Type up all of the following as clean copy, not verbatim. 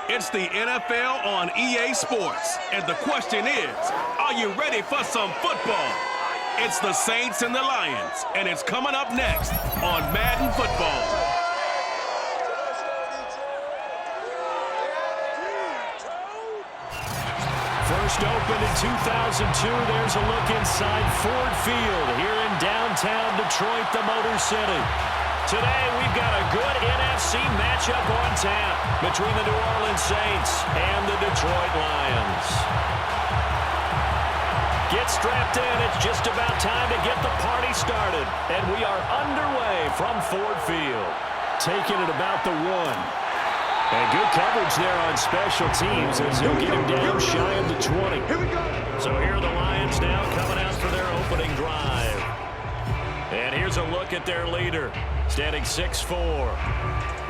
It's the NFL on EA Sports, and the question is, are you ready for some football? It's the Saints and the Lions, and it's coming up next on Madden Football. First opened in 2002, there's a look inside Ford Field here in downtown Detroit, the Motor City. Today, we've got a good NFC matchup on tap between the New Orleans Saints and the Detroit Lions. Get strapped in. It's just about time to get the party started. And we are underway from Ford Field. Taking it about the 1. And good coverage there on special teams as he'll get him down shy of the 20. So here are the Lions now coming out for their opening drive. And here's a look at their leader, standing 6'4".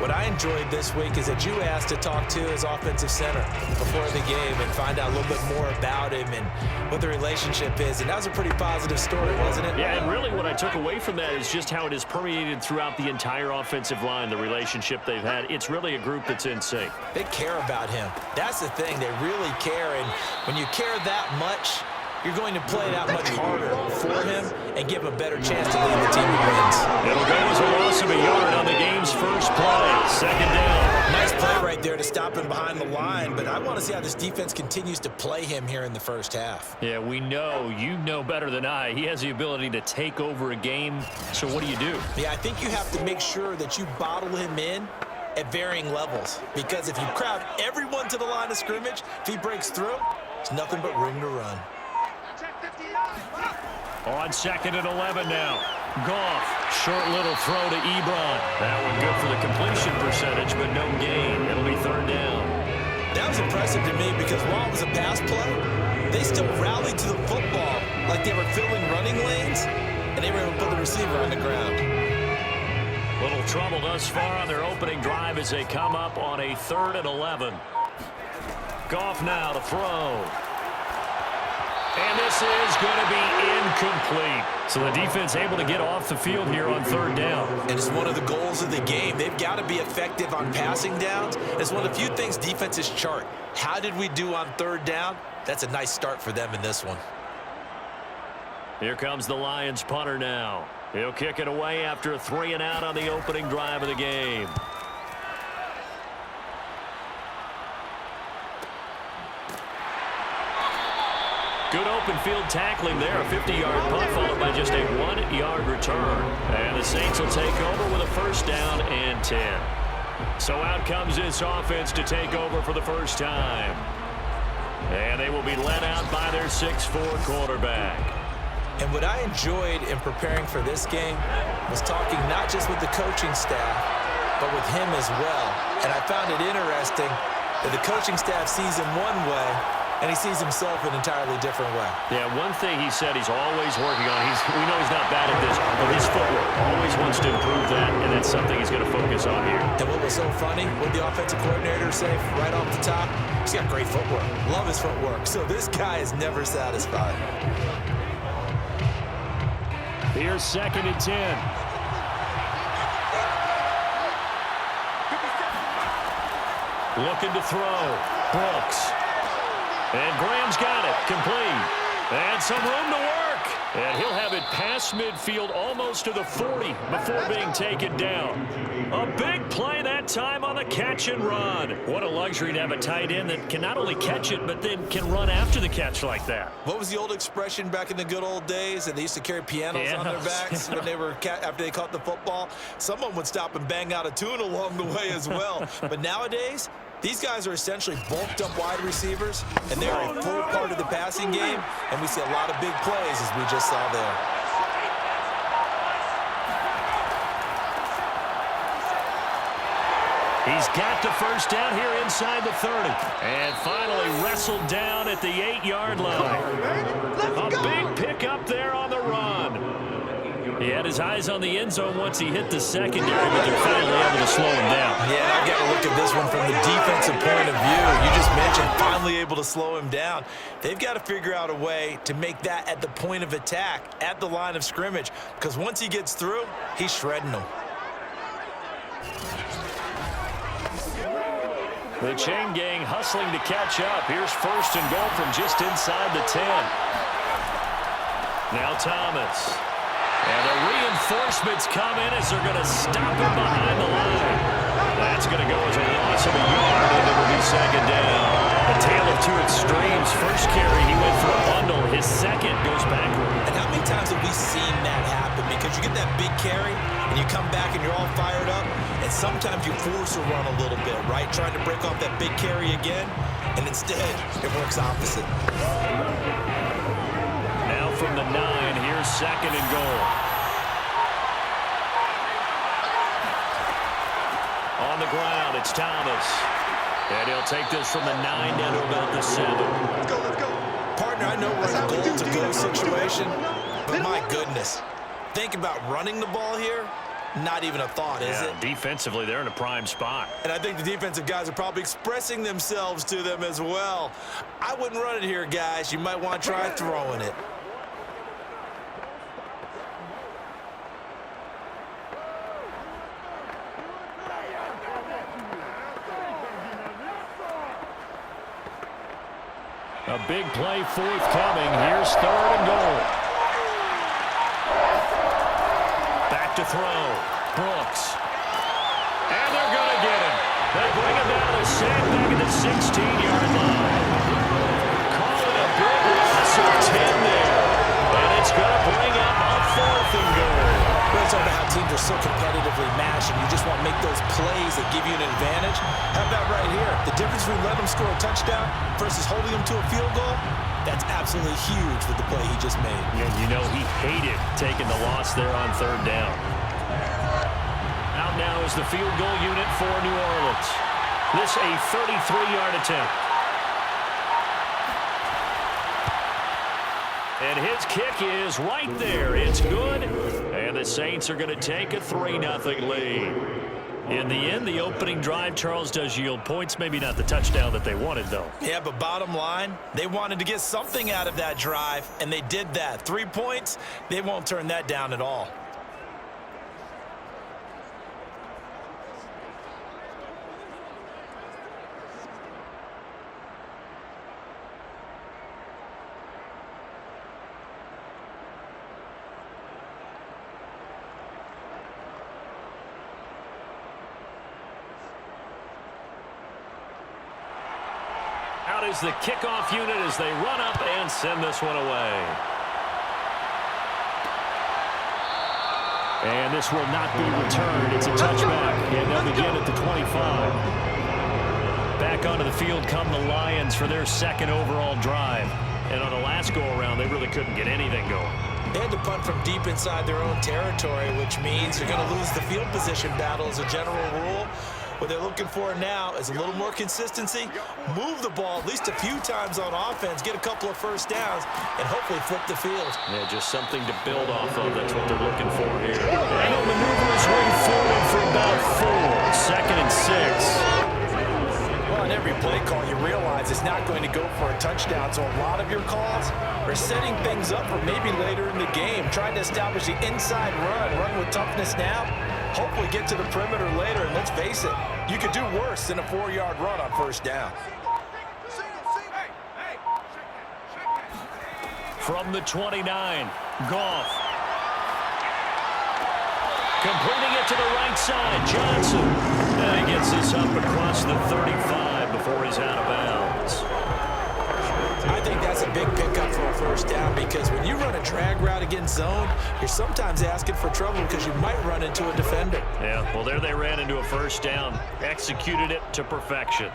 What I enjoyed this week is that you asked to talk to his offensive center before the game and find out a little bit more about him and what the relationship is. And that was a pretty positive story, wasn't it? Yeah, and really what I took away from that is just how it has permeated throughout the entire offensive line, the relationship they've had. It's really a group that's in sync. They care about him. That's the thing. They really care. And when you care that much, you're going to play that much harder for him and give him a better chance to lead the team to wins. It'll go as a loss of a yard on the game's first play. Second down. Nice play right there to stop him behind the line, but I want to see how this defense continues to play him here in the first half. Yeah, we know. You know better than I. He has the ability to take over a game, so what do you do? Yeah, I think you have to make sure that you bottle him in at varying levels, because if you crowd everyone to the line of scrimmage, if he breaks through, there's nothing but room to run. On 2nd and 11 now. Goff, short little throw to Ebron. That one good for the completion percentage, but no gain. It'll be third down. That was impressive to me because while it was a pass play, they still rallied to the football like they were filling running lanes, and they were able to put the receiver on the ground. Little trouble thus far on their opening drive as they come up on a 3rd and 11. Goff now to throw. And this is going to be incomplete. So the defense able to get off the field here on 3rd down. And it's one of the goals of the game. They've got to be effective on passing downs. It's one of the few things defenses chart. How did we do on 3rd down? That's a nice start for them in this one. Here comes the Lions punter now. He'll kick it away after a 3 and out on the opening drive of the game. Good open field tackling there. A 50-yard punt followed by just a 1-yard return. And the Saints will take over with a 1st down and 10. So out comes this offense to take over for the first time. And they will be led out by their 6'4" quarterback. And what I enjoyed in preparing for this game was talking not just with the coaching staff, but with him as well. And I found it interesting that the coaching staff sees him one way, and he sees himself an entirely different way. Yeah, one thing he said he's always working on, we know he's not bad at this, but his footwork, always wants to improve that, and that's something he's going to focus on here. And what was so funny, what the offensive coordinator say right off the top, he's got great footwork. Love his footwork. So this guy is never satisfied. Here's 2nd and 10. Looking to throw. Brooks. And Graham's got it. Complete. And some room to work. And he'll have it past midfield almost to the 40 before being taken down. A big play that time on the catch and run. What a luxury to have a tight end that can not only catch it, but then can run after the catch like that. What was the old expression back in the good old days? And they used to carry pianos on their backs when they were after they caught the football. Someone would stop and bang out a tune along the way as well. But nowadays, these guys are essentially bulked up wide receivers, and they're a full part of the passing game, and we see a lot of big plays as we just saw there. He's got the first down here inside the 30. And finally wrestled down at the 8-yard line. A big pickup there on the run. He had his eyes on the end zone once he hit the secondary, but they're finally able to slow him down. Yeah, I've got to look at this one from the defensive point of view. You just mentioned finally able to slow him down. They've got to figure out a way to make that at the point of attack, at the line of scrimmage, because once he gets through, he's shredding them. The chain gang hustling to catch up. Here's first and goal from just inside the 10. Now Thomas. And the reinforcements come in as they're going to stop him behind the line. That's going to go as a loss of a yard, and it will be second down. A tale of two extremes. First carry, he went for a bundle. His second goes backward. And how many times have we seen that happen? Because you get that big carry, and you come back and you're all fired up, and sometimes you force a run a little bit, right? Trying to break off that big carry again, and instead it works opposite. Now from the 9, here's second and goal. On the ground, it's Thomas. And he'll take this from the 9 down to about the 7. Let's go. Partner, I know we're in a goal-to-go situation, but my goodness. Think about running the ball here. Not even a thought, is it? Defensively, they're in a prime spot. And I think the defensive guys are probably expressing themselves to them as well. I wouldn't run it here, guys. You might want to try throwing it. A big play forthcoming. Here's third and goal. Back to throw. Brooks. And they're going to get him. They bring him down to sack back at the 16-yard line. Call it a big loss of 10 there. And it's going to bring up a fourth and goal. We're talking about how teams are so competitively matched, and you just want to make those plays that give you an advantage. How about right here? The difference between letting them score a touchdown versus holding them to a field goal, that's absolutely huge with the play he just made. Yeah, you know he hated taking the loss there on third down. Out now is the field goal unit for New Orleans. This a 33-yard attempt. And his kick is right there. It's good. And the Saints are going to take a 3-0 lead. In the end, the opening drive, Charles, does yield points. Maybe not the touchdown that they wanted, though. Yeah, but bottom line, they wanted to get something out of that drive, and they did that. 3 points, they won't turn that down at all. Out is the kickoff unit as they run up and send this one away. And this will not be returned. It's a touchback, and they'll begin at the 25. Back onto the field come the Lions for their second overall drive. And on the last go-around, they really couldn't get anything going. They had to punt from deep inside their own territory, which means you're going to lose the field position battle as a general rule. What they're looking for now is a little more consistency, move the ball at least a few times on offense, get a couple of first downs, and hopefully flip the field. Yeah, just something to build off of. That's what they're looking for here. And he'll maneuver his way forward for about 4. Second and 6. Well, in every play call, you realize it's not going to go for a touchdown, so a lot of your calls are setting things up for maybe later in the game, trying to establish the inside run with toughness now, hopefully get to the perimeter later, and let's face it, you could do worse than a 4-yard run on first down. From the 29, Goff. Completing it to the right side, Johnson. And he gets this up across the 35 before he's out of bounds. I think that's a big pickup for a first down because when you run a drag route against zone, you're sometimes asking for trouble because you might run into a defender. Yeah, well, there they ran into a first down. Executed it to perfection.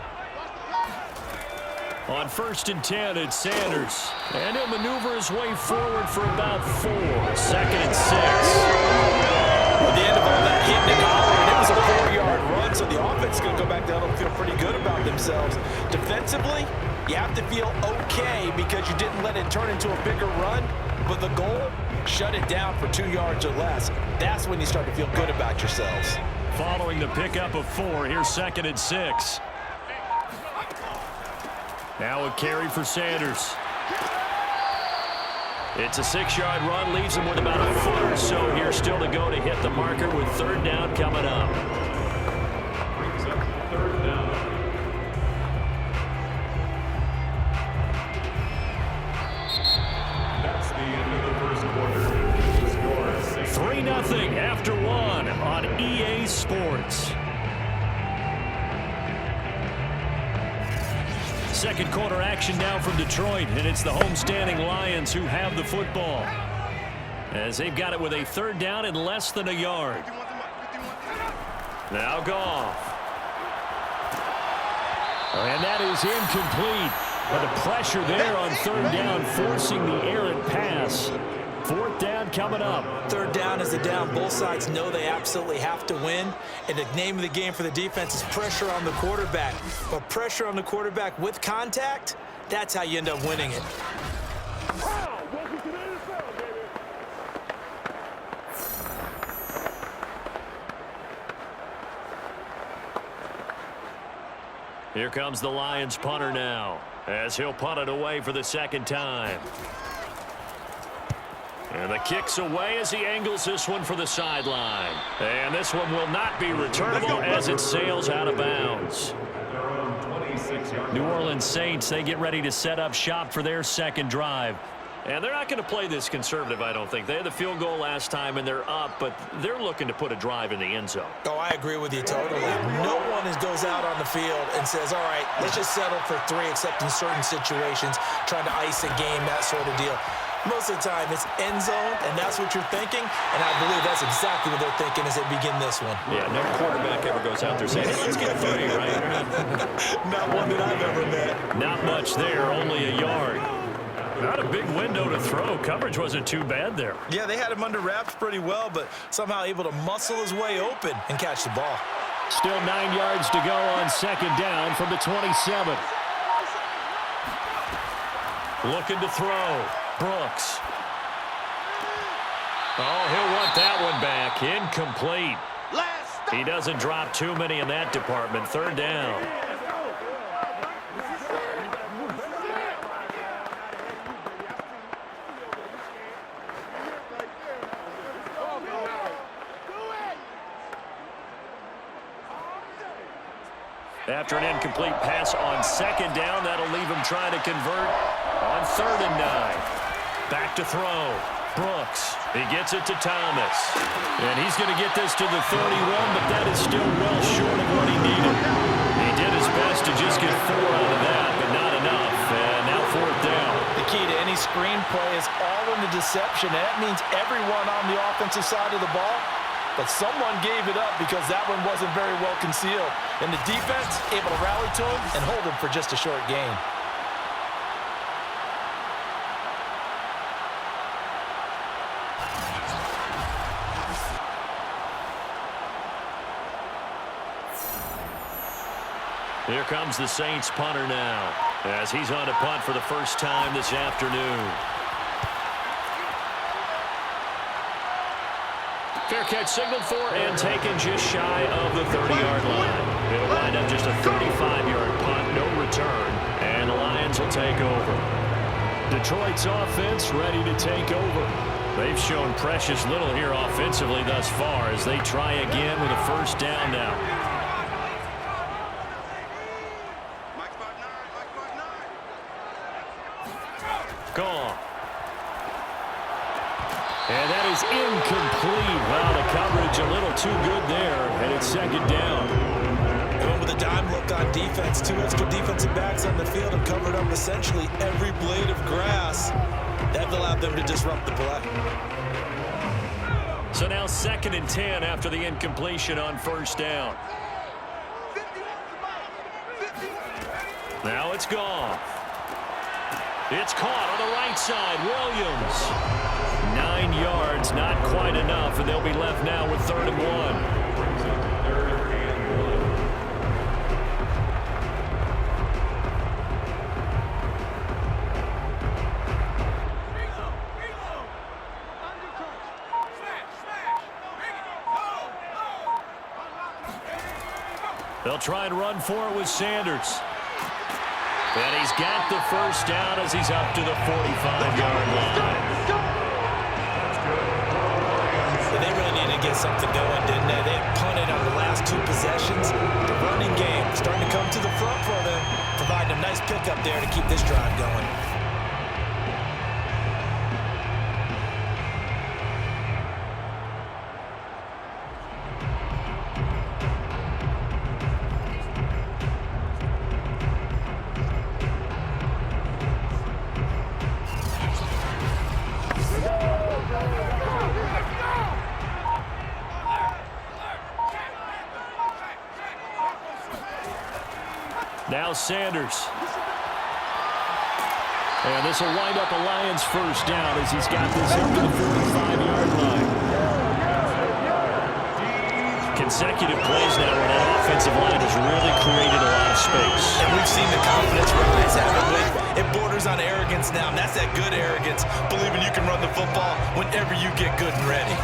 On 1st and 10, it's Sanders. And he'll maneuver his way forward for about 4. Second and 6. At the end of all that hitting and hollering, it was a 4-yard run, so the offense is going to go back down and feel pretty good about themselves. Defensively, you have to feel okay because you didn't let it turn into a bigger run, but the goal, shut it down for 2 yards or less. That's when you start to feel good about yourselves. Following the pickup of 4, here's 2nd and 6. Now a carry for Sanders. It's a 6-yard run, leaves him with about a foot or so here still to go to hit the marker with 3rd down coming up. Second quarter action now from Detroit, and it's the homestanding Lions who have the football, as they've got it with a third down and less than a yard. Now Goff. And that is incomplete. But the pressure there on third down, forcing the errant pass. Fourth down coming up. Third down is the down. Both sides know they absolutely have to win. And the name of the game for the defense is pressure on the quarterback. But pressure on the quarterback with contact, that's how you end up winning it. Here comes the Lions punter now, as he'll punt it away for the second time. And the kick's away as he angles this one for the sideline. And this one will not be returnable as it sails out of bounds. New Orleans Saints, they get ready to set up shop for their second drive. And they're not going to play this conservative, I don't think. They had the field goal last time, and they're up, but they're looking to put a drive in the end zone. Oh, I agree with you totally. No one goes out on the field and says, all right, let's just settle for 3, except in certain situations, trying to ice a game, that sort of deal. Most of the time, it's end zone, and that's what you're thinking, and I believe that's exactly what they're thinking as they begin this one. Yeah, no quarterback ever goes out there saying, hey, let's get 30, right? Not one that I've ever met. Not much there, only a yard. Not a big window to throw. Coverage wasn't too bad there. Yeah, they had him under wraps pretty well, but somehow able to muscle his way open and catch the ball. Still 9 yards to go on second down from the 27. Looking to throw. Brooks. Oh, he'll want that one back. Incomplete. He doesn't drop too many in that department. Third down. After an incomplete pass on second down, that'll leave him trying to convert on 3rd and 9. Back to throw. Brooks. He gets it to Thomas. And he's going to get this to the 31, but that is still well short of what he needed. He did his best to just get 4 out of that, but not enough. And now 4th down. The key to any screenplay is all in the deception. And that means everyone on the offensive side of the ball. But someone gave it up because that one wasn't very well concealed. And the defense able to rally to him and hold him for just a short gain. Here comes the Saints punter now, as he's on to punt for the first time this afternoon. Fair catch signaled for and taken just shy of the 30-yard line. It'll wind up just a 35-yard punt, no return, and the Lions will take over. Detroit's offense ready to take over. They've shown precious little here offensively thus far as they try again with a first down now. Goff. And that is incomplete. Wow, the coverage a little too good there, and it's second down. Going with a dime look on defense. 2 extra defensive backs on the field and covered up essentially every blade of grass. That allowed them to disrupt the play. So now 2nd and 10 after the incompletion on first down. Now it's Goff. It's caught on the right side. Williams. 9 yards, not quite enough, and they'll be left now with 3rd and 1. They'll try and run for it with Sanders. And he's got the first down as he's up to the 45-yard line. They really needed to get something going, didn't they? They had punted on the last 2 possessions. The running game starting to come to the front for them, providing a nice pickup there to keep this drive going. Now Sanders. And this will wind up a Lions first down as he's got this up to the 45-yard line. Consecutive plays now where that offensive line has really created a lot of space. And we've seen the confidence rise, haven't we? It borders on arrogance now, and that's that good arrogance, believing you can run the football whenever you get good and ready.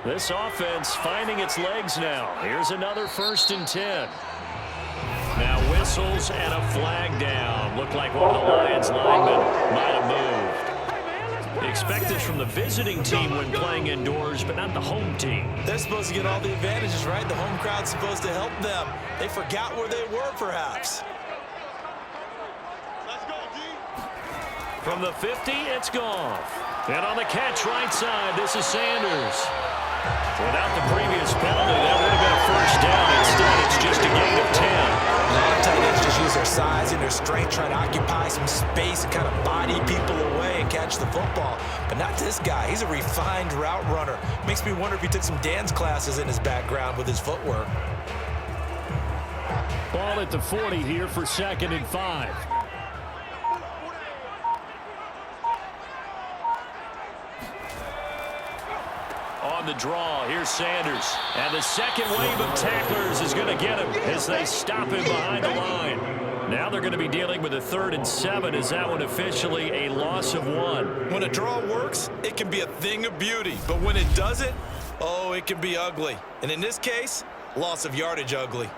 This offense finding its legs now. Here's another 1st and 10. Now whistles and a flag down. Looked like one of the Lions linemen might have moved. You expect this from the visiting team when playing indoors, but not the home team. They're supposed to get all the advantages, right? The home crowd's supposed to help them. They forgot where they were, perhaps. From the 50, it's Goff. And on the catch right side, this is Sanders. Without the previous penalty, that would have been a first down. Instead, it's just a gain of 10. A lot of tight ends just use their size and their strength, try to occupy some space and kind of body people away and catch the football. But not this guy. He's a refined route runner. Makes me wonder if he took some dance classes in his background with his footwork. Ball at the 40 here for 2nd and 5. On the draw, here's Sanders. And the second wave of tacklers is going to get him as they stop him behind the line. Now they're going to be dealing with a 3rd and 7. Is that one officially a loss of 1? When a draw works, it can be a thing of beauty. But when it doesn't, oh, it can be ugly. And in this case, loss of yardage ugly.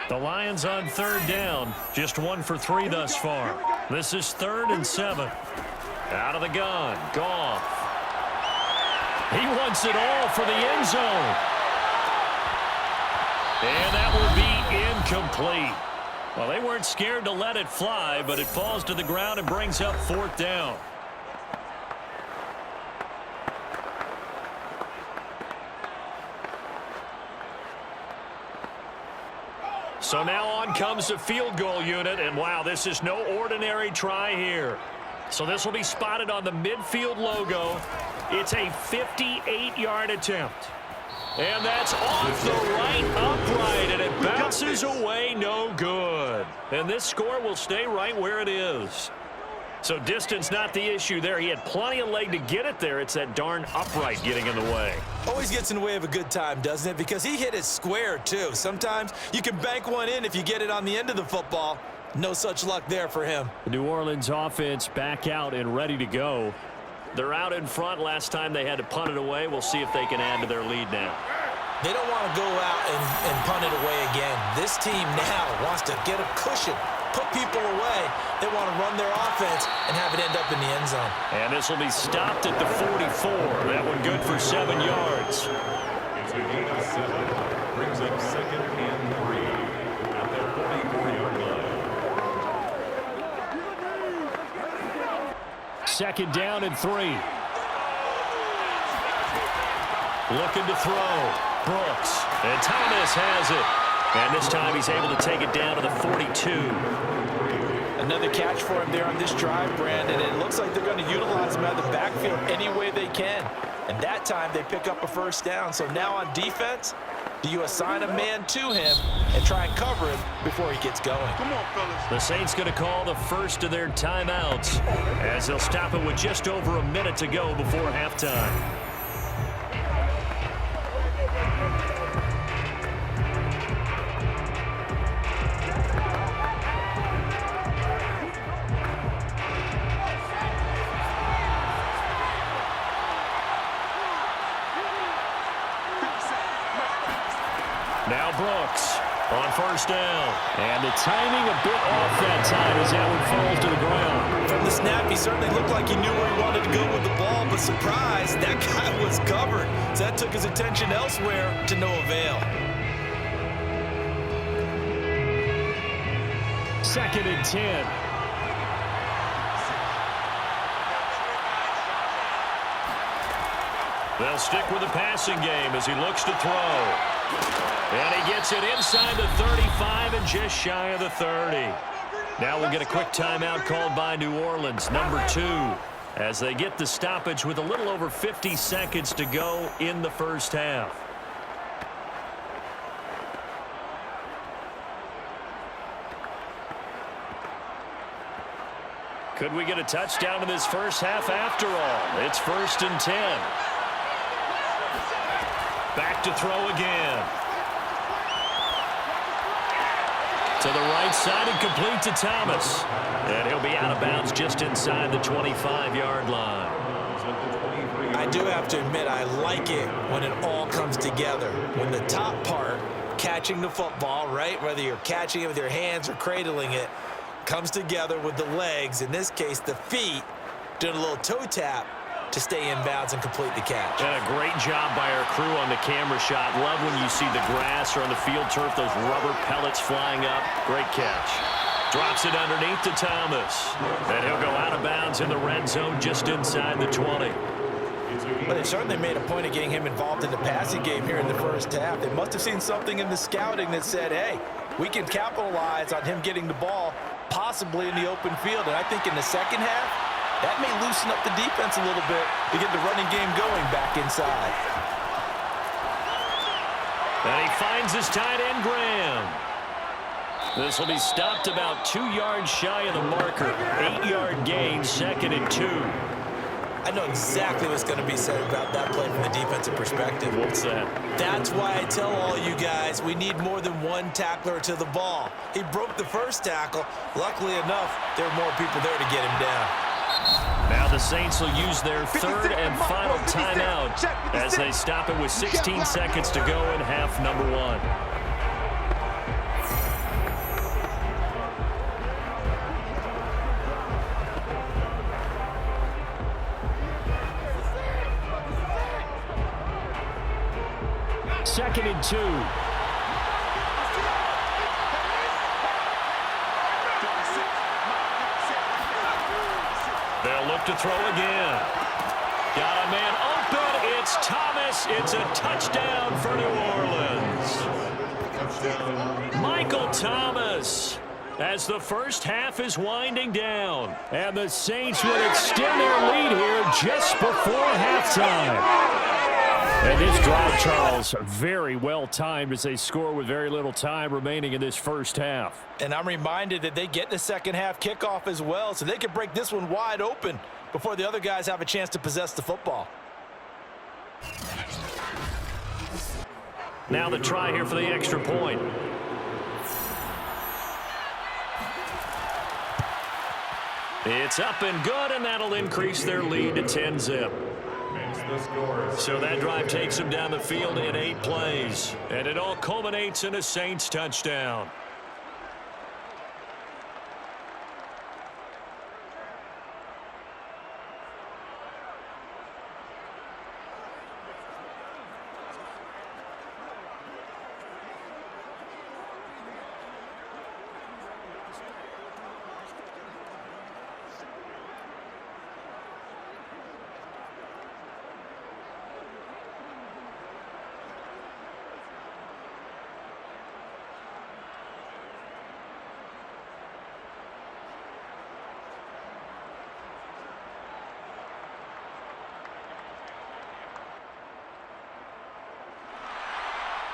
The Lions on 3rd down. Just 1 for 3 thus far. This is 3rd and 7. Out of the gun. Goff. He wants it all for the end zone. And that will be incomplete. Well, they weren't scared to let it fly, but it falls to the ground and brings up 4th down. So now on comes the field goal unit, and wow, this is no ordinary try here. So this will be spotted on the midfield logo. It's a 58-yard attempt. And that's off the right upright, and it bounces away no good. And this score will stay right where it is. So distance not the issue there. He had plenty of leg to get it there. It's that darn upright getting in the way. Always gets in the way of a good time, doesn't it? Because he hit it square, too. Sometimes you can bank one in if you get it on the end of the football. No such luck there for him. The New Orleans offense back out and ready to go. They're out in front. Last time they had to punt it away. We'll see if they can add to their lead now. They don't want to go out and punt it away again. This team now wants to get a cushion, put people away. They want to run their offense and have it end up in the end zone. And this will be stopped at the 44. That one good for 7 yards. It's a gain of 7. Brings up 2nd and 3 at their 44-yard line. 2nd down and 3. Looking to throw. Brooks. And Thomas has it. And this time he's able to take it down to the 42. Another catch for him there on this drive, Brandon. And it looks like they're going to utilize him out of the backfield any way they can. And that time they pick up a first down. So now on defense, do you assign a man to him and try and cover him before he gets going? Come on, fellas. The Saints going to call the first of their timeouts as they'll stop it with just over a minute to go before halftime. Now Brooks on first down. And the timing a bit off that time as that one falls to the ground. From the snap, he certainly looked like he knew where he wanted to go with the ball, but surprise, that guy was covered. So that took his attention elsewhere to no avail. 2nd and 10. They'll stick with the passing game as he looks to throw. And he gets it inside the 35 and just shy of the 30. Now we'll get a quick timeout called by New Orleans, number 2, as they get the stoppage with a little over 50 seconds to go in the first half. Could we get a touchdown in this first half after all? It's 1st and 10. Back to throw again. To the right side and complete to Thomas. And he'll be out of bounds just inside the 25-yard line. I do have to admit, I like it when it all comes together. When the top part, catching the football, right, whether you're catching it with your hands or cradling it, comes together with the legs, in this case the feet, doing a little toe tap to stay in bounds and complete the catch. And a great job by our crew on the camera shot. Love when you see the grass or on the field turf, those rubber pellets flying up. Great catch. Drops it underneath to Thomas. And he'll go out of bounds in the red zone just inside the 20. But they certainly made a point of getting him involved in the passing game here in the first half. They must have seen something in the scouting that said, hey, we can capitalize on him getting the ball possibly in the open field. And I think in the second half, that may loosen up the defense a little bit to get the running game going back inside. And he finds his tight end, Graham. This will be stopped about 2 yards shy of the marker. 8-yard gain, 2nd and 2. I know exactly what's going to be said about that play from the defensive perspective. What's that? That's why I tell all you guys we need more than one tackler to the ball. He broke the first tackle. Luckily enough, there were more people there to get him down. Now the Saints will use their 3rd and final timeout as they stop it with 16 seconds to go in half number 1. Second and 2. They'll look to throw again. Got a man open. It's Thomas. It's a touchdown for New Orleans. Michael Thomas, as the first half is winding down. And the Saints would extend their lead here just before halftime. And this drive, Charles, very well timed as they score with very little time remaining in this first half. And I'm reminded that they get the second half kickoff as well, so they can break this one wide open before the other guys have a chance to possess the football. Now the try here for the extra point. It's up and good, and that'll increase their lead to 10-zip. So that drive takes them down the field in 8 plays. And it all culminates in a Saints touchdown.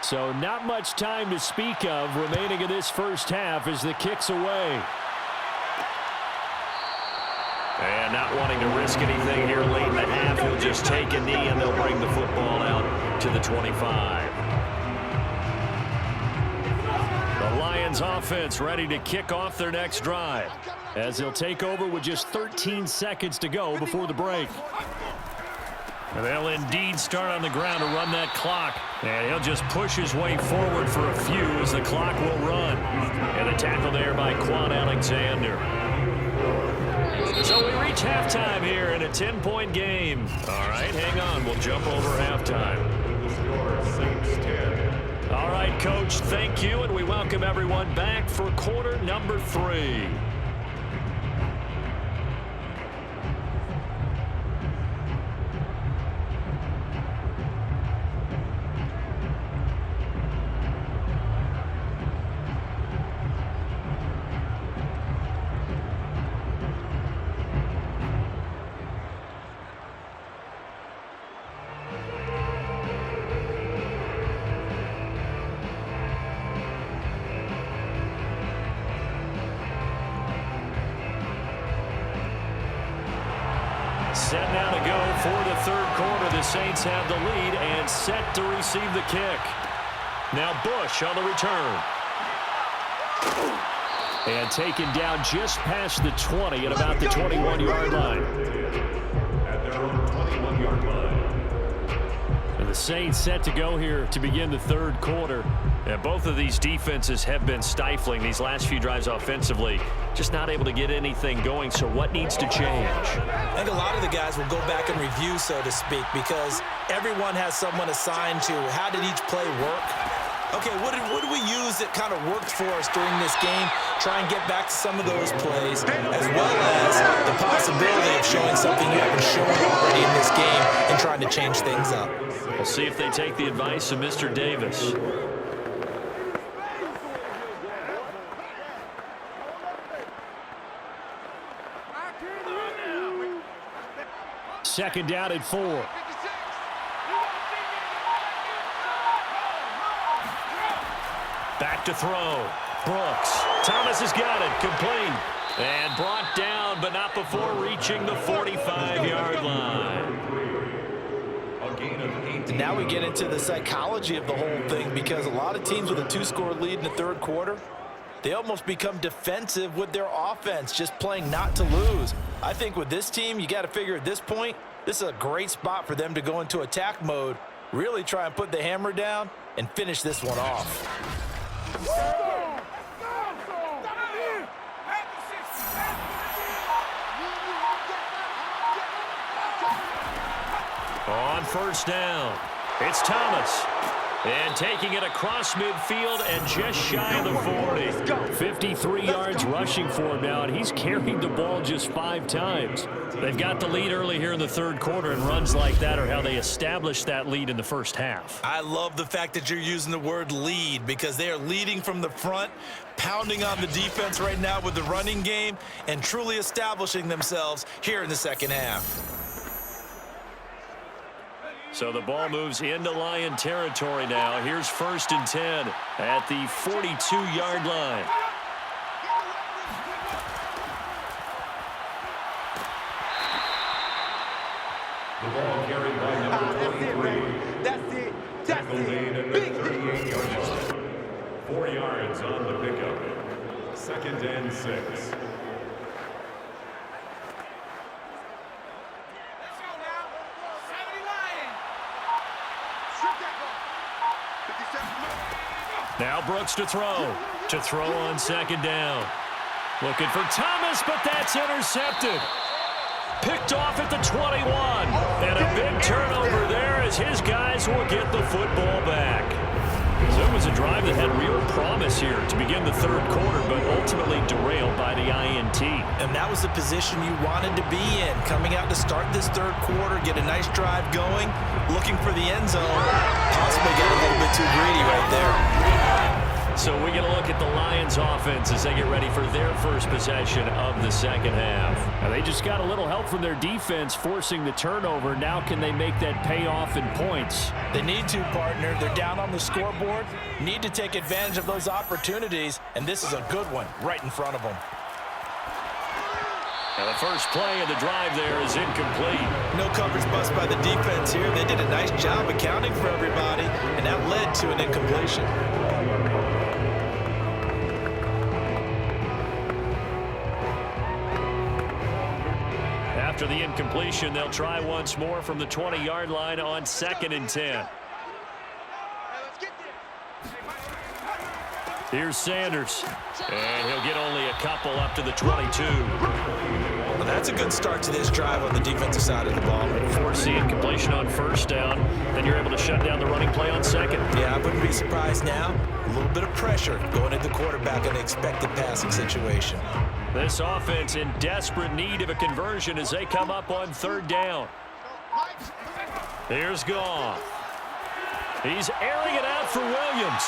So not much time to speak of remaining in this first half as the kick's away. And not wanting to risk anything here late in the half, he'll just take a knee and they'll bring the football out to the 25. The Lions offense ready to kick off their next drive as they'll take over with just 13 seconds to go before the break. And they'll indeed start on the ground to run that clock. And he'll just push his way forward for a few as the clock will run. And a tackle there by Quan Alexander. So we reach halftime here in a 10-point game. All right, hang on. We'll jump over halftime. All right, Coach, thank you. And we welcome everyone back for quarter number 3. Set now to go for the third quarter. The Saints have the lead and set to receive the kick. Now Bush on the return. And taken down just past the 20 at about the 21-yard line. At their own 21-yard line. And the Saints set to go here to begin the third quarter. And both of these defenses have been stifling these last few drives offensively. Just not able to get anything going, so what needs to change? I think a lot of the guys will go back and review, so to speak, because everyone has someone assigned to how did each play work. Okay, what did we use that kind of worked for us during this game? Try and get back to some of those plays, as well as the possibility of showing something you haven't shown already in this game and trying to change things up. We'll see if they take the advice of Mr. Davis. Second down at 4. Back to throw. Brooks. Thomas has got it. Complete. And brought down, but not before reaching the 45-yard line. And now we get into the psychology of the whole thing, because a lot of teams with a 2-score lead in the third quarter, they almost become defensive with their offense, just playing not to lose. I think with this team, you got to figure at this point, this is a great spot for them to go into attack mode, really try and put the hammer down and finish this one off. On first down, it's Thomas. And taking it across midfield and just shy of the 40. 53 yards rushing for him now, and he's carried the ball just 5 times. They've got the lead early here in the third quarter, and runs like that are how they established that lead in the first half. I love the fact that you're using the word lead, because they are leading from the front, pounding on the defense right now with the running game, and truly establishing themselves here in the second half. So the ball moves into Lion territory now. Here's 1st and 10 at the 42-yard line. The ball carried by number 23. That's it. That's Made at it. the Big 38-yard line. 4 yards on the pickup. 2nd and 6. Now Brooks to throw. To throw on 2nd down. Looking for Thomas, but that's intercepted. Picked off at the 21. And a big turnover there as his guys will get the football back. So it was a drive that had real promise here to begin the third quarter, but ultimately derailed by the INT. And that was the position you wanted to be in, coming out to start this third quarter, get a nice drive going, looking for the end zone. Possibly got a little bit too greedy right there. So we get a look at the Lions offense as they get ready for their first possession of the second half. Now they just got a little help from their defense forcing the turnover. Now can they make that pay off in points? They need to, partner. They're down on the scoreboard, need to take advantage of those opportunities, and this is a good one right in front of them. Now the first play of the drive there is incomplete. No coverage bust by the defense here. They did a nice job accounting for everybody, and that led to an incompletion. After the incompletion, they'll try once more from the 20-yard line on 2nd and 10. Here's Sanders. And he'll get only a couple up to the 22. Well, that's a good start to this drive on the defensive side of the ball. Force the incompletion on first down. Then you're able to shut down the running play on 2nd. Yeah, I wouldn't be surprised now. A little bit of pressure going at the quarterback in an expected passing situation. This offense in desperate need of a conversion as they come up on 3rd down. Here's Goff. He's airing it out for Williams.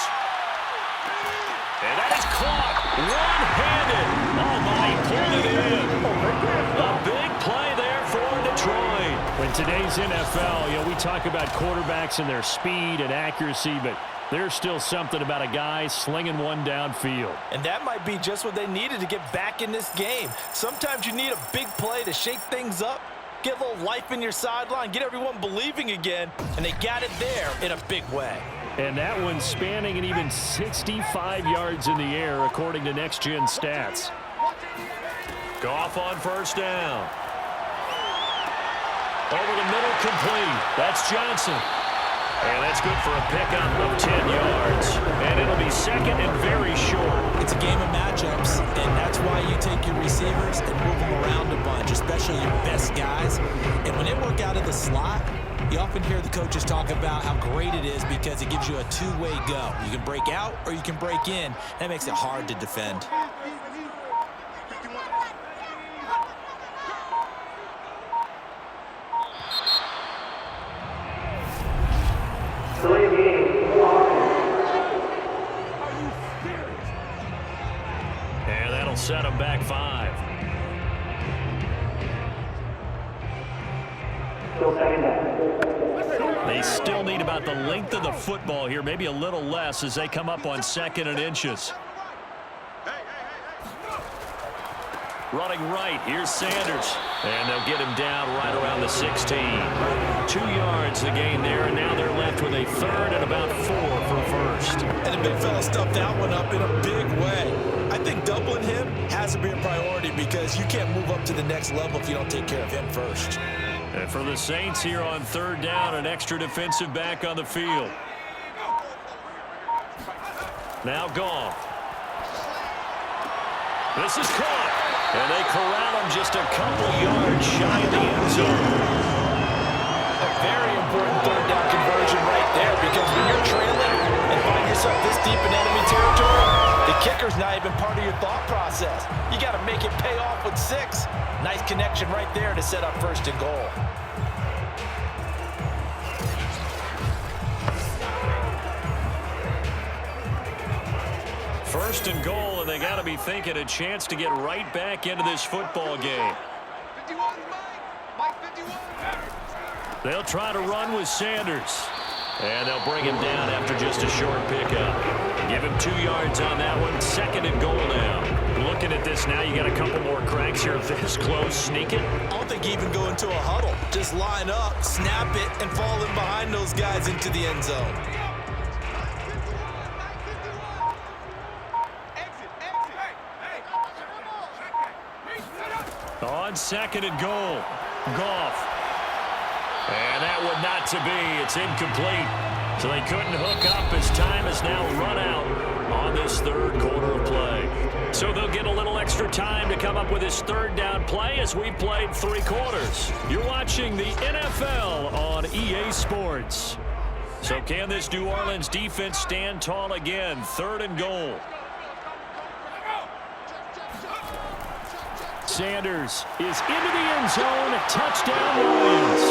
And that is caught one-handed. Oh, my, he pulled it in. A big play there for Detroit. In today's NFL, we talk about quarterbacks and their speed and accuracy, but there's still something about a guy slinging one downfield. And that might be just what they needed to get back in this game. Sometimes you need a big play to shake things up, get a little life in your sideline, get everyone believing again, and they got it there in a big way. And that one's spanning an even 65 yards in the air, according to Next Gen Stats. Goff on first down. Over the middle, complete. That's Johnson. And that's good for a pickup of 10 yards. And it'll be second and very short. It's a game of matchups, and that's why you take your receivers and move them around a bunch, especially your best guys. And when they work out of the slot, you often hear the coaches talk about how great it is because it gives you a two-way go. You can break out or you can break in. That makes it hard to defend. And that'll set them back 5. They still need about the length of the football here, maybe a little less as they come up on 2nd and inches. Running right, here's Sanders. And they'll get him down right around the 16. 2 yards the gain there, and now they're left with a 3rd and about 4 for first. And the big fella stuffed that one up in a big way. I think doubling him has to be a priority because you can't move up to the next level if you don't take care of him first. And for the Saints here on 3rd down, an extra defensive back on the field. Now Goff. This is caught. And they corral him just a couple yards shy of the end zone. A very important 3rd down conversion right there because when you're trailing and find yourself this deep in enemy territory, the kicker's not even part of your thought process. You got to make it pay off with 6. Nice connection right there to set up 1st and goal. First and goal, and they got to be thinking a chance to get right back into this football game. They'll try to run with Sanders. And they'll bring him down after just a short pickup. Give him 2 yards on that one. 2nd and goal now. Looking at this now, you got a couple more cracks here. This close, sneak it. I don't think you even go into a huddle. Just line up, snap it, and fall in behind those guys into the end zone. On 2nd and goal, Goff. And that one not to be. It's incomplete. So they couldn't hook up as time has now run out on this 3rd quarter of play. So they'll get a little extra time to come up with this 3rd down play as we played 3 quarters. You're watching the NFL on EA Sports. So can this New Orleans defense stand tall again? 3rd and goal. Sanders is into the end zone. Touchdown, Lions.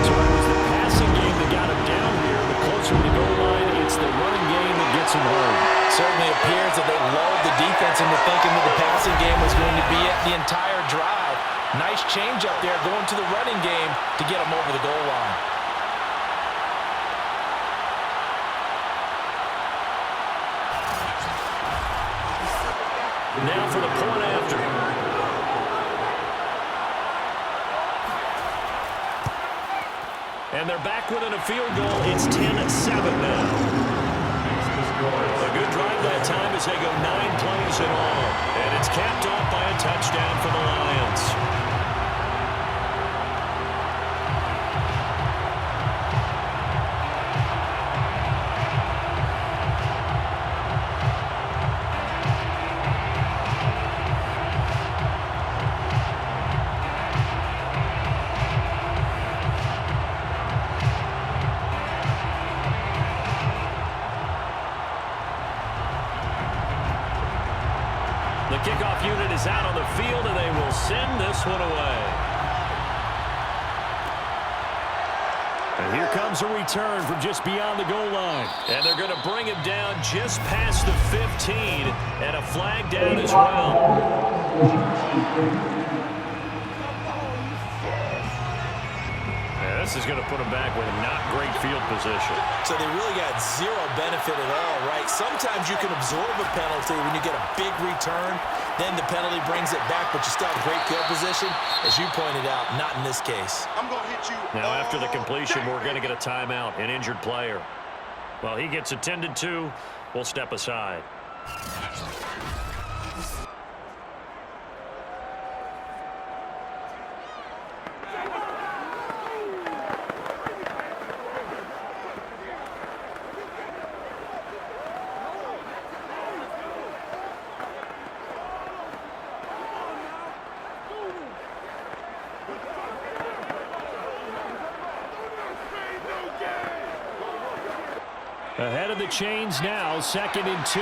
So it was the passing game that got him down here. But closer to the goal line, it's the running game that gets him home. Certainly appears that they lulled the defense into thinking that the passing game was going to be it the entire drive. Nice change up there going to the running game to get him over the goal line. Now for the point after. And they're back within a field goal. It's 10-7 now. A good drive that time as they go 9 plays in all. And it's capped off by a touchdown for the Lions. The kickoff unit is out on the field, and they will send this one away. And here comes a return from just beyond the goal line. And they're going to bring him down just past the 15, and a flag down as well. This is going to put them back with not great field position. So they really got zero benefit at all, right? Sometimes you can absorb a penalty when you get a big return, Then the penalty brings it back, but you still have great field position. As you pointed out, not in this case. I'm going to hit you. Now, after the completion, we're going to get a timeout, an injured player. Well, he gets attended to. We'll step aside. Ahead of the chains now, 2nd and 2.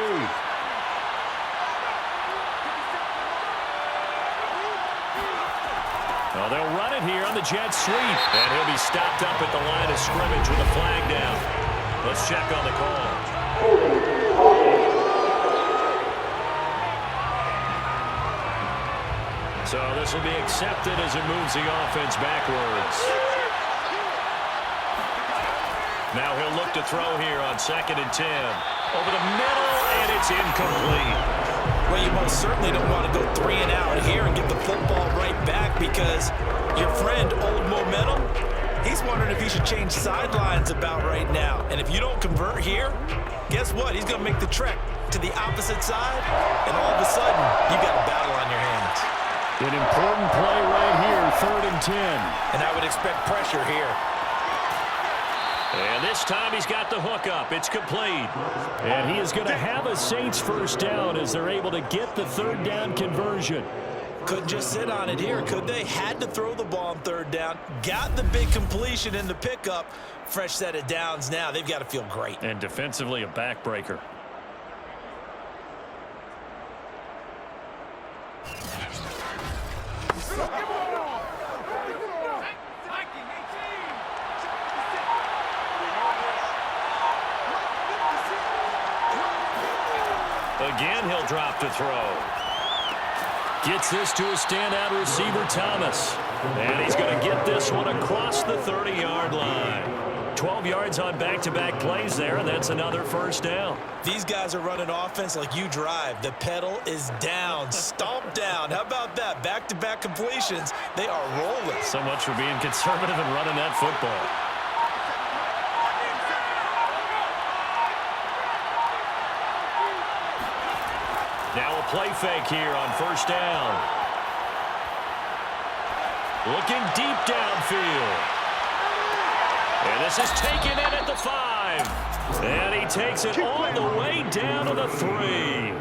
Well, they'll run it here on the jet sweep. And he'll be stopped up at the line of scrimmage with a flag down. Let's check on the call. So this will be accepted as it moves the offense backwards. Now he'll look to throw here on 2nd and 10. Over the middle, and it's incomplete. Well, you most certainly don't want to go 3 and out here and get the football right back because your friend, Old Momentum, he's wondering if he should change sidelines about right now. And if you don't convert here, guess what? He's going to make the trek to the opposite side, and all of a sudden, you've got a battle on your hands. An important play right here, 3rd and 10. And I would expect pressure here. And this time he's got the hook up. It's complete. And he is going to have a Saints first down as they're able to get the 3rd down conversion. Couldn't just sit on it here, could they? Had to throw the ball on 3rd down. Got the big completion in the pickup. Fresh set of downs now. They've got to feel great. And defensively a backbreaker. Again, he'll drop to throw. Gets this to a standout receiver, Thomas. And he's going to get this one across the 30-yard line. 12 yards on back-to-back plays there, and that's another first down. These guys are running offense like you drive. The pedal is down, stomped down. How about that? Back-to-back completions. They are rolling. So much for being conservative and running that football. Now a play fake here on first down. Looking deep downfield. And this is taken in at the 5. And he takes it all the way down to the 3.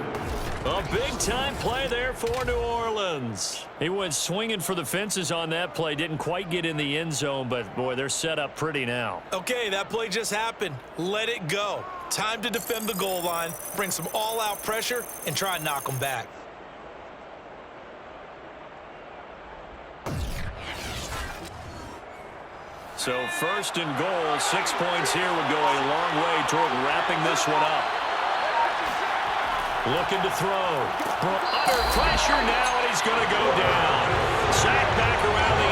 A big-time play there for New Orleans. He went swinging for the fences on that play. Didn't quite get in the end zone, but, boy, they're set up pretty now. Okay, that play just happened. Let it go. Time to defend the goal line, bring some all-out pressure, and try and knock them back. So first and goal, 6 points here would go a long way toward wrapping this one up. Looking to throw. Under pressure now, and he's going to go down. Sack back around the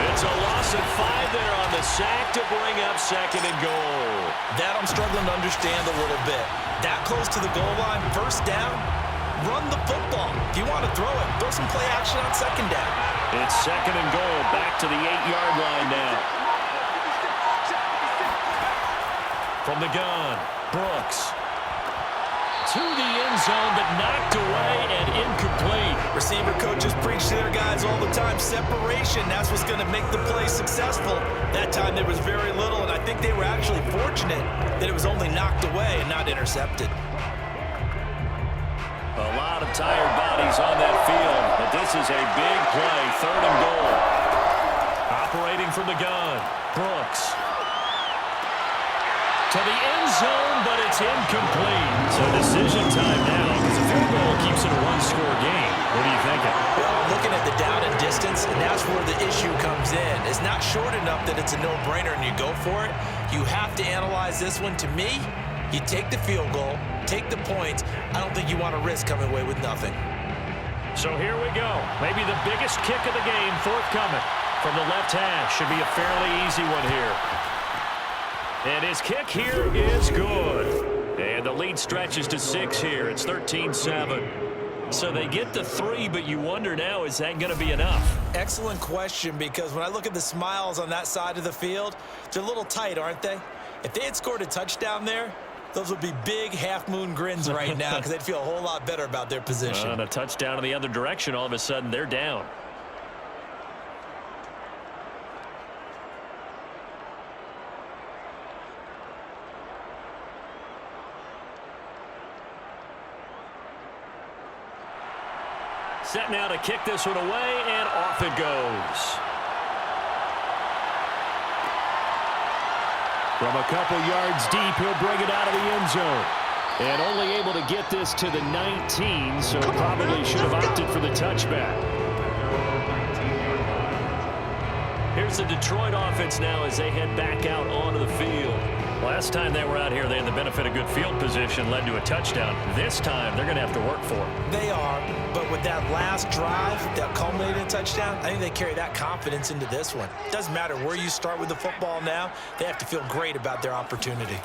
8. It's a loss of 5 there on the sack to bring up 2nd and goal. That I'm struggling to understand a little bit. That close to the goal line, first down, run the football. If you want to throw it, throw some play action on 2nd down. It's 2nd and goal, back to the 8-yard line now. From the gun, Brooks. To the end zone, but knocked away and incomplete. Receiver coaches preach to their guys all the time. Separation, that's what's going to make the play successful. That time there was very little, and I think they were actually fortunate that it was only knocked away and not intercepted. A lot of tired bodies on that field, but this is a big play, 3rd and goal. Operating from the gun, Brooks. To the end zone, but it's incomplete. So decision time now, because a field goal keeps it a one-score game. What are you thinking? Well, I'm looking at the down and distance, and that's where the issue comes in. It's not short enough that it's a no-brainer and you go for it. You have to analyze this one. To me, you take the field goal, take the points. I don't think you want to risk coming away with nothing. So here we go. Maybe the biggest kick of the game forthcoming from the left hash. Should be a fairly easy one here. And his kick here is good. And the lead stretches to 6 here. It's 13-7. So they get the 3, but you wonder now, is that going to be enough? Excellent question, because when I look at the smiles on that side of the field, they're a little tight, aren't they? If they had scored a touchdown there, those would be big half-moon grins right now because they'd feel a whole lot better about their position. On a touchdown in the other direction, all of a sudden they're down. Set now to kick this one away, and off it goes. From a couple yards deep, he'll bring it out of the end zone. And only able to get this to the 19, so probably should have opted for the touchback. Here's the Detroit offense now as they head back out onto the field. Last time they were out here, they had the benefit of good field position, led to a touchdown. This time, they're going to have to work for it. They are, but with that last drive that culminated in a touchdown, I think they carry that confidence into this one. Doesn't matter where you start with the football now, they have to feel great about their opportunity.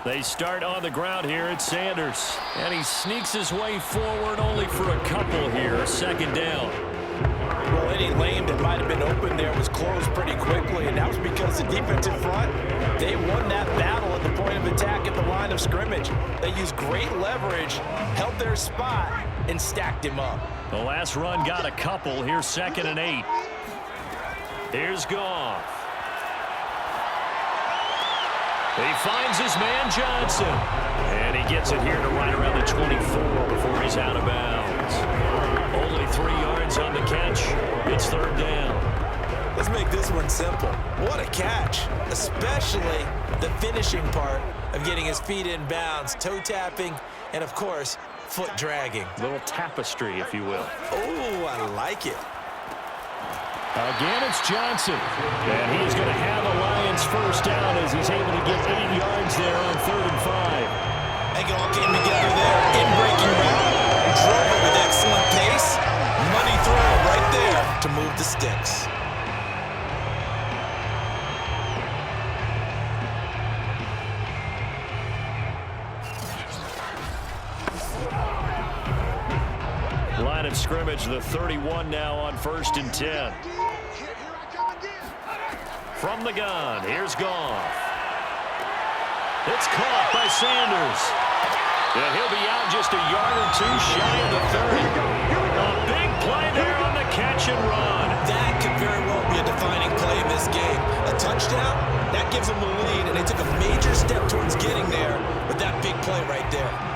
They start on the ground here at Sanders, and he sneaks his way forward only for a couple here, second down. Well, any lane that might have been open there was closed pretty quickly, and that was because the defensive front, they won that battle at the point of attack at the line of scrimmage. They used great leverage, held their spot, and stacked him up. The last run got a couple. Here's 2nd and 8. Here's Goff. He finds his man Johnson, and he gets it here to right around the 24 before he's out of bounds. Only 3 yards on the catch. It's 3rd down. Let's make this one simple. What a catch, especially the finishing part of getting his feet in bounds, toe tapping, and of course, foot dragging. Little tapestry, if you will. Oh, I like it. Again, it's Johnson. And he's going to have the Lions first down as he's able to get 8 yards there on 3rd and 5. They all came together there in breaking route. Drove it with excellent pace. Money throw right there to move the sticks. Line of scrimmage, the 31 now on 1st and 10. From the gun, here's Goff. It's caught by Sanders. And he'll be out just a yard or 2 shy of the 30. A big play there on the catch and run. That could very well be a defining play in this game. A touchdown, that gives them the lead, and they took a major step towards getting there with that big play right there.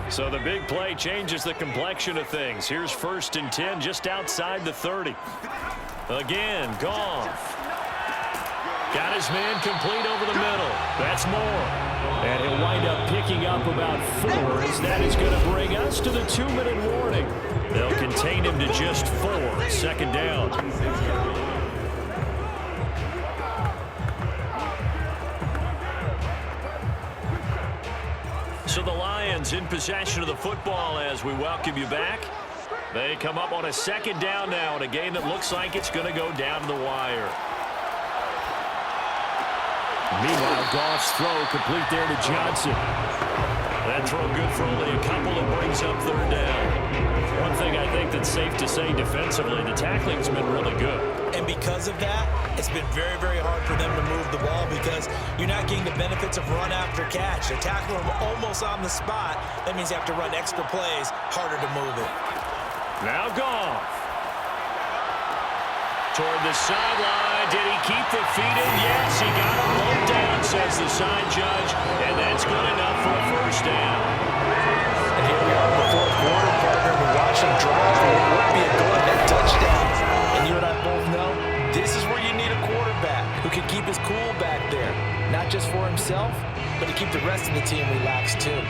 So the big play changes the complexion of things. Here's 1st and 10 just outside the 30. Again, Goff. Got his man complete over the middle. That's more. And he'll wind up picking up about 4 as that is going to bring us to the 2-minute warning. They'll contain him to just 4. 2nd down. So the Lions in possession of the football as we welcome you back. They come up on a 2nd down now in a game that looks like it's going to go down to the wire. Meanwhile, Goff's throw complete there to Johnson. That throw good for only a couple and brings up 3rd down. One thing I think that's safe to say defensively, the tackling's been really good. And because of that, it's been very, very hard for them to move the ball because you're not getting the benefits of run after catch. They tackle them almost on the spot. That means you have to run extra plays, harder to move it. Now Goff. Toward the sideline. Did he keep the feet in? Yes, he got him low down, says the side judge. And that's good enough for a 1st down. And here we are in the 4th quarter, partner. We're watching drive for what would be a go-ahead touchdown. And you and I both know this is where you need a quarterback who can keep his cool back there. Not just for himself, but to keep the rest of the team relaxed too.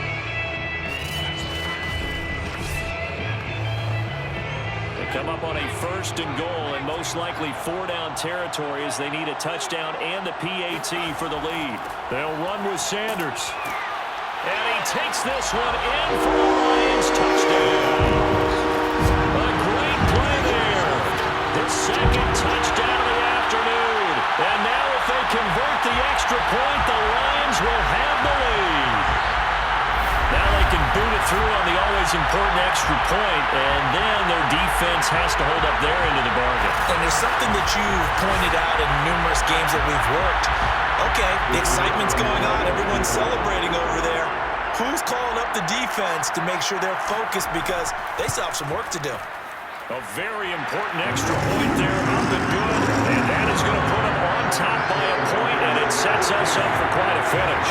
Come up on a 1st and goal and most likely 4-down territory as they need a touchdown and the PAT for the lead. They'll run with Sanders. And he takes this one in for a Lions touchdown. A great play there. His second touchdown of the afternoon. And now if they convert the extra point, the Lions will have the lead. Now they can boot it through on the always important extra point, and then their defense has to hold up their end of the bargain. And there's something that you've pointed out in numerous games that we've worked. Okay, the excitement's going on. Everyone's celebrating over there. Who's calling up the defense to make sure they're focused because they still have some work to do? A very important extra point there, up and good. And that is going to put them on top by a point, and it sets us up for quite a finish.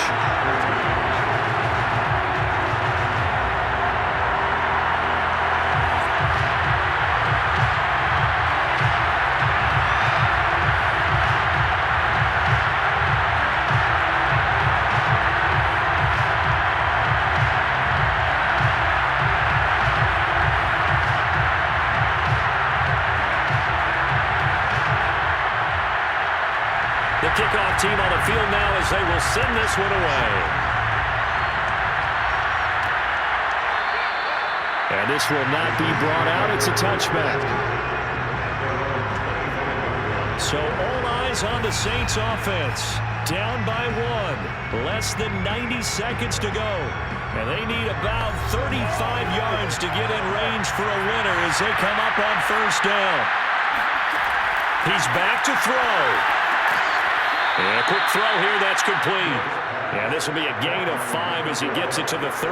The kickoff team on the field now as they will send this one away. And this will not be brought out. It's a touchback. So all eyes on the Saints offense. Down by one. Less than 90 seconds to go. And they need about 35 yards to get in range for a winner as they come up on first down. He's back to throw. And a quick throw here, that's complete. And this will be a gain of 5 as he gets it to the 30.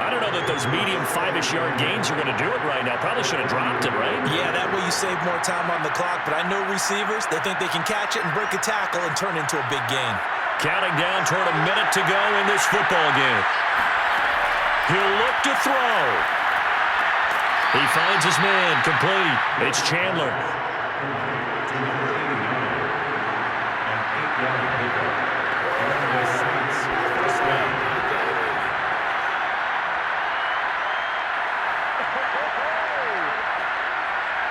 I don't know that those medium 5-ish yard gains are going to do it right now. Probably should have dropped it, right? Yeah, that way you save more time on the clock. But I know receivers, they think they can catch it and break a tackle and turn into a big gain. Counting down toward a minute to go in this football game. He'll look to throw. He finds his man, complete. It's Chandler.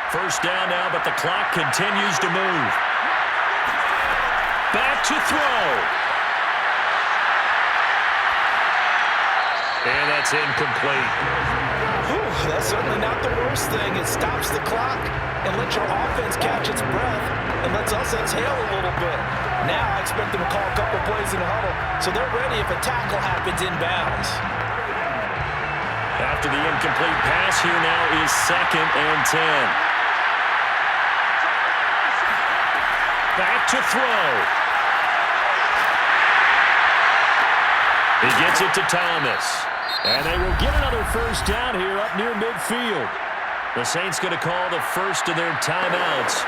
First down now, but the clock continues to move. Back to throw. And that's incomplete. Whew, that's certainly not the worst thing. It stops the clock and lets your offense catch its breath and lets us exhale a little bit. Now I expect them to call a couple plays in the huddle so they're ready if a tackle happens inbounds. After the incomplete pass, here now is 2nd and 10. Back to throw. He gets it to Thomas. And they will get another first down here up near midfield. The Saints going to call the first of their timeouts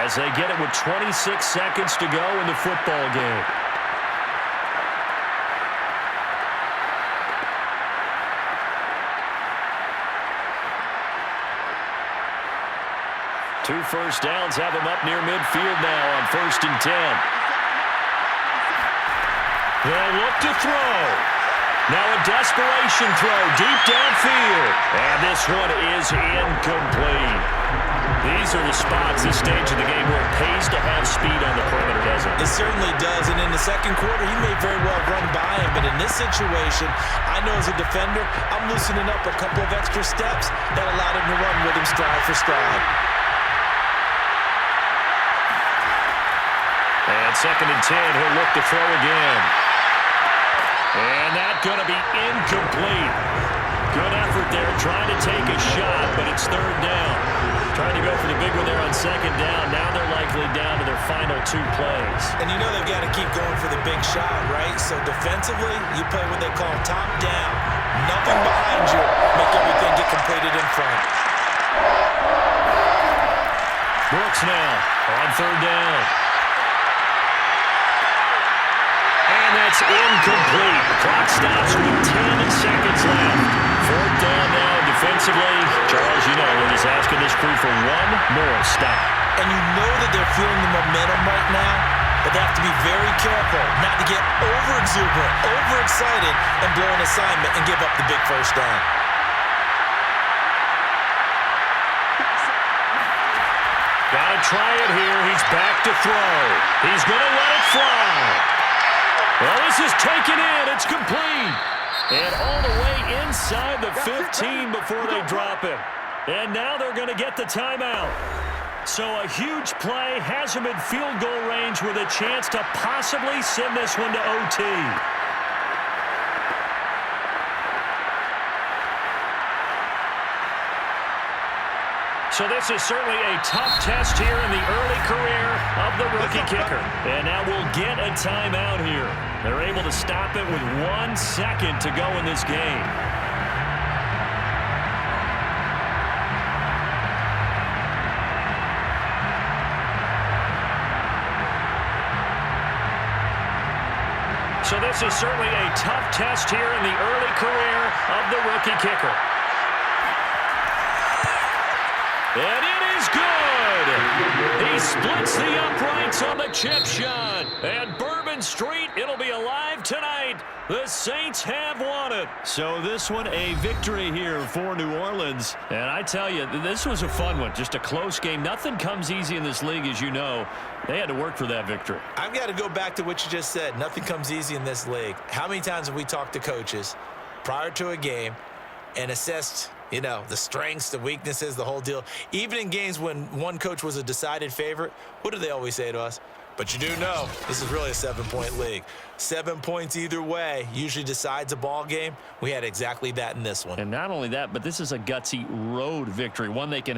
as they get it with 26 seconds to go in the football game. Two first downs have him up near midfield now on 1st and 10. They'll look to throw. Now a desperation throw deep downfield. And this one is incomplete. These are the spots, this stage of the game, where it pays to have speed on the perimeter, doesn't it? It certainly does. And in the second quarter, he may very well run by him. But in this situation, I know as a defender, I'm loosening up a couple of extra steps that allowed him to run with him stride for stride. And 2nd and 10, he'll look to throw again. And that's going to be incomplete. Good effort there, trying to take a shot, but it's 3rd down. Trying to go for the big one there on 2nd down. Now they're likely down to their final 2 plays. And you know they've got to keep going for the big shot, right? So defensively, you play what they call top down. Nothing behind you. Make everything get completed in front. Brooks now on 3rd down. And that's incomplete. The clock stops with 10 seconds left. 4th down now defensively. Charles, you know, they're just asking this crew for one more stop. And you know that they're feeling the momentum right now, but they have to be very careful not to get over-exuberant, overexcited, and blow an assignment and give up the big first down. Gotta try it here. He's back to throw. He's going to let it fly. Well, this is taken in. It's complete. And all the way inside the 15 before they drop him. And now they're going to get the timeout. So a huge play has him in field goal range with a chance to possibly send this one to OT. So this is certainly a tough test here in the early career of the rookie kicker. And now we'll get a timeout here. They're able to stop it with 1 second to go in this game. So this is certainly a tough test here in the early career of the rookie kicker. And it is good! He splits the uprights on the chip shot. And Bourbon Street, it'll be alive tonight. The Saints have won it. So this one, a victory here for New Orleans. And I tell you, this was a fun one. Just a close game. Nothing comes easy in this league, as you know. They had to work for that victory. I've got to go back to what you just said. Nothing comes easy in this league. How many times have we talked to coaches prior to a game and assessed, you know, the strengths, the weaknesses, the whole deal? Even in games when one coach was a decided favorite, what do they always say to us? But you do know this is really a 7-point league. 7 points either way usually decides a ball game. We had exactly that in this one. And not only that, but this is a gutsy road victory, one they can